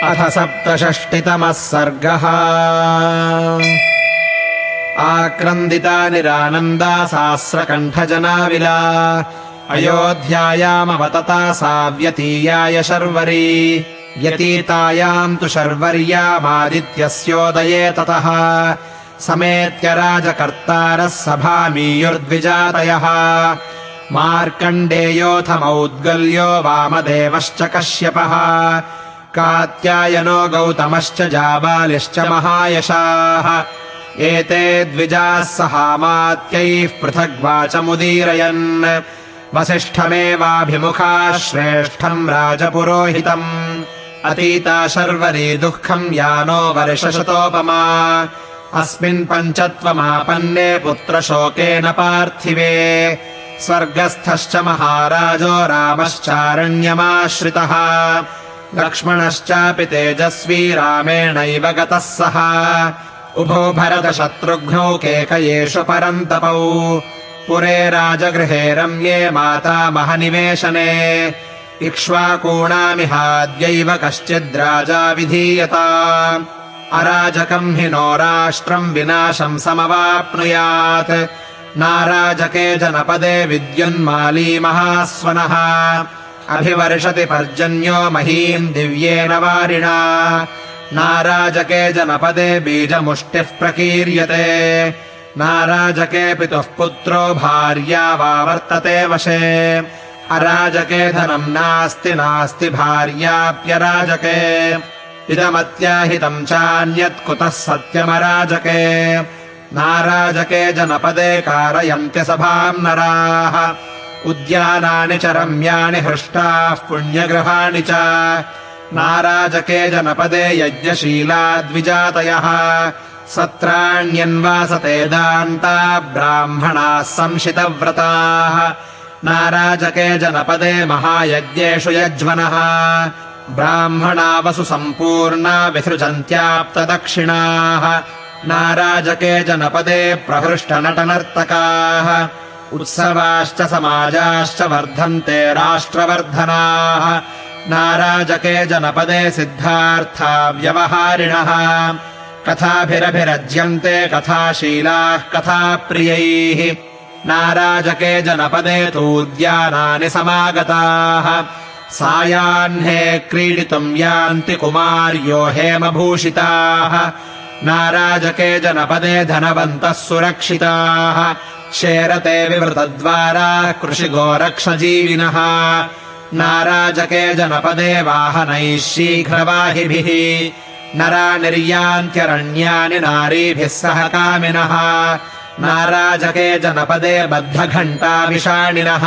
अथ सप्तषष्टितमः सर्गः। आक्रन्दिता निरानन्दा सास्रकण्ठजनाविला अयोध्यायामवतता सा व्यतीयाय शर्वरी। व्यतीतायाम् तु शर्वर्यामादित्यस्योदये ततः समेत्य राजकर्तारः सभामीयुर्द्विजातयः। मार्कण्डेयोऽथ मौद्गल्यो वामदेवश्च कश्यपः कात्यायनो गौतमश्च जाबालिश्च महायशाः। एते द्विजाः सहामात्यैः पृथग्वाचमुदीरयन् वसिष्ठमेवाभिमुखाः श्रेष्ठम् राजपुरोहितम्। अतीता शर्वरी दुःखम् यानो वर्षशतोपमा अस्मिन् पञ्चत्वमापन्ने पुत्रशोकेन पार्थिवे। स्वर्गस्थश्च महाराजो रामश्चारण्यमाश्रितः लक्ष्मणश्चापि तेजस्वी रामेणैव गतः सः। उभौ भरतशत्रुघ्नौ केकयेषु परन्तपौ पुरे राजगृहे रम्ये मातामहनिवेशने। इक्ष्वाकूणामिहाद्यैव कश्चिद्राजा विधीयता अराजकम् हि नो राष्ट्रम् विनाशम् समवाप्नुयात्। नाराजके जनपदे विद्युन्माली महास्वनः अभिवर्षति पर्जन्यो महीम् दिव्येन वारिणा। नाराजके जनपदे बीजमुष्टिः प्रकीर्यते नाराजके पितुः पुत्रो भार्या वा वर्तते वशे। अराजके धनम् नास्ति नास्ति भार्याप्यराजके इदमत्याहितम् चान्यत् कुतः सत्यमराजके। नाराजके जनपदे कारयन्त्य सभाम् नराः उद्यानानि च रम्याणि हृष्टाः पुण्यगृहाणि च। नाराजके जनपदे यज्ञशीला द्विजातयः सत्राण्यन्वासते दान्ता ब्राह्मणाः संशितव्रताः। नाराजके जनपदे महायज्ञेषु यज्वनः ब्राह्मणा वसु सम्पूर्णा विसृजन्त्याप्तदक्षिणाः। नाराजके जनपदे प्रहृष्टनटनर्तकाः उत्सवाश्च समाजाश्च वर्धन्ते राष्ट्रवर्धनाः। नाराजके जनपदे सिद्धार्था व्यवहारिणः कथाभिरभिरज्यन्ते कथाशीलाः कथाप्रियैः। नाराजके जनपदे तूद्यानानि समागताः सायाह्ने क्रीडितुम् यान्ति कुमार्यो हेमभूषिताः। नाराजके जनपदे धनवन्तः सुरक्षिताः शेरते विवृतद्वाराः कृषिगोरक्षजीविनः। नाराजके जनपदे वाहनैः शीघ्रवाहिभिः नरा निर्यान्त्यरण्यानि नारीभिः सह कामिनः। नाराजके जनपदे बद्धघण्टाविषाणिनः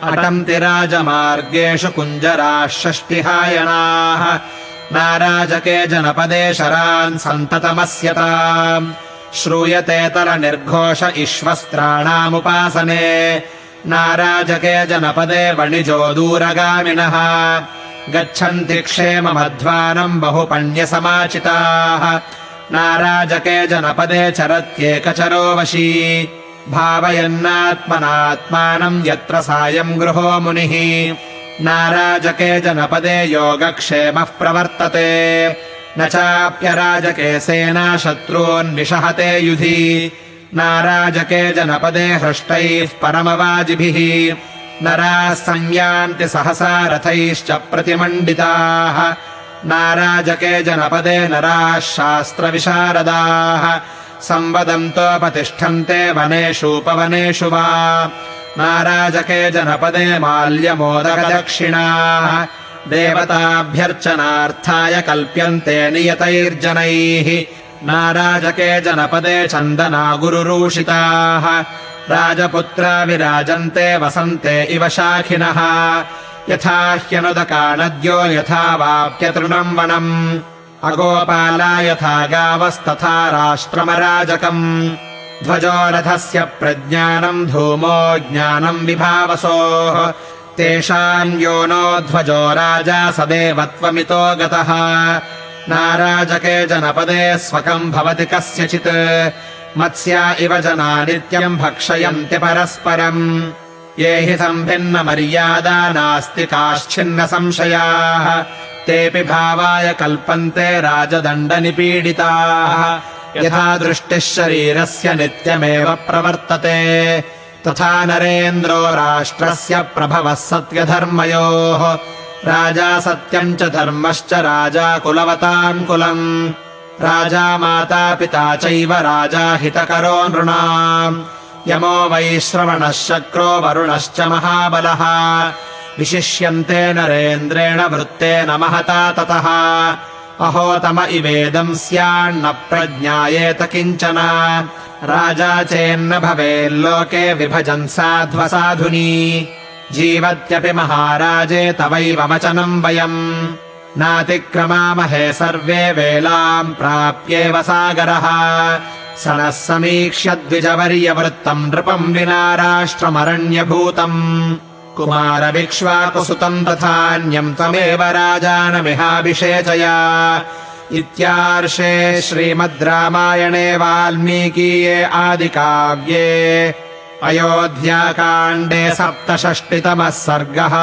अटन्ति राजमार्गेषु कुञ्जराः षष्टिहायनाः। नाराजके जनपदे शरान् सन्ततमस्यताम् श्रूयते तरनिर्घोष इश्वस्त्राणामुपासने। नाराजके जनपदे वणिजो दूरगामिनः गच्छन्ति क्षेममध्वानम् बहुपण्यसमाचिताः। नाराजके जनपदे चरत्येकचरो वशी भावयन्नात्मनात्मानम् यत्र सायम् गृहो मुनिः। नाराजके जनपदे योगक्षेमः प्रवर्तते न चाप्यराजके सेना शत्रून्निषहते युधि। नाराजके जनपदे हृष्टैः परमवाजिभिः नराः संयान्ति सहसा रथैश्च प्रतिमण्डिताः। नाराजके जनपदे नराः शास्त्रविशारदाः संवदन्तोपतिष्ठन्ते वनेषूपवनेषु वा। नाराजके जनपदे माल्यमोदकदक्षिणाः देवताभ्यर्चनार्थाय कल्प्यन्ते नियतैर्जनैः। नाराजके जनपदे चन्दना गुरुरूषिताः राजपुत्रा विराजन्ते वसन्ते इव शाखिनः। यथा ह्यनुदका नद्यो यथा वाप्यतृणम् वनम् अगोपाला यथा गावस्तथा राष्ट्रमराजकम्। ध्वजो रथस्य प्रज्ञानम् धूमो ज्ञानम् विभावसोः तेषाम् यो नो ध्वजो राजा सदेवत्वमितो गतः। नाराजके जनपदे स्वकम् भवति कस्यचित् मत्स्या इव जना नित्यम् भक्षयन्ति परस्परम्। ये हि सम्भिन्न मर्यादा नास्ति काश्चिन्न संशयाः तेऽपि भावाय कल्पन्ते राजदण्डनिपीडिताः यथा दृष्टिः शरीरस्य नित्यमेव प्रवर्तते तथा नरेन्द्रो राष्ट्रस्य प्रभवः सत्यधर्मयोः राजा सत्यम् च धर्मश्च राजा कुलवताम् कुलम् राजा माता पिता चैव राजा हितकरो नृणाम् यमो वैश्रवणः शक्रो वरुणश्च महाबलः विशिष्यन्ते नरेन्द्रेण वृत्तेन महता ततः अहो तम इवेदम् स्यान्न प्रज्ञायेत किञ्चन राजा चेन्न भवेल्लोके विभजन् साध्वसाधुनी जीवत्यपि महाराजे तवैव वचनम् वयम् नातिक्रमामहे सर्वे वेलाम् प्राप्येव सागरः स नः समीक्ष्य द्विजवर्यवृत्तम् नृपम् विना राष्ट्रमरण्यभूतम् कुमारविक्ष्वाकुसुतम् तथान्यम् त्वमेव राजानमिहाभिषेचय इत्यार्षे श्रीमद् रामायणे वाल्मीकीये आदिकाव्ये अयोध्याकाण्डे 67तमः सर्गः।